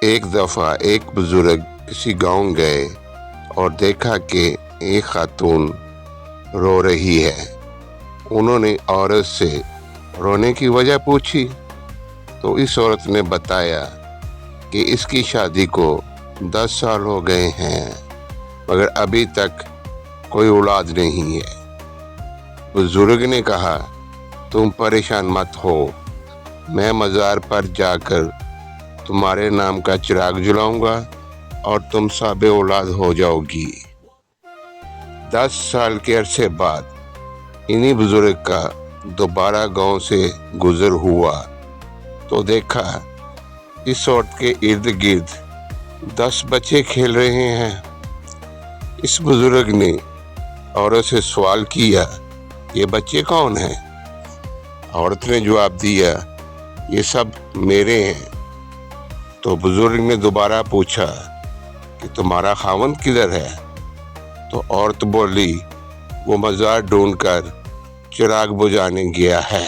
ایک دفعہ ایک بزرگ کسی گاؤں گئے اور دیکھا کہ ایک خاتون رو رہی ہے۔ انہوں نے عورت سے رونے کی وجہ پوچھی تو اس عورت نے بتایا کہ اس کی شادی کو 10 سال ہو گئے ہیں مگر ابھی تک کوئی اولاد نہیں ہے۔ بزرگ نے کہا، تم پریشان مت ہو، میں مزار پر جا کر تمہارے نام کا چراغ جلاؤں گا اور تم صاحب اولاد ہو جاؤ گی۔ 10 سال کے عرصے بعد انہی بزرگ کا دوبارہ گاؤں سے گزر ہوا تو دیکھا اس عورت کے ارد گرد 10 بچے کھیل رہے ہیں۔ اس بزرگ نے عورت سے سوال کیا، یہ بچے کون ہیں؟ عورت نے جواب دیا، یہ سب میرے ہیں۔ تو بزرگ نے دوبارہ پوچھا کہ تمہارا خاوند کدھر ہے؟ تو عورت بولی، وہ مزار ڈھونڈ کر چراغ بجھانے گیا ہے۔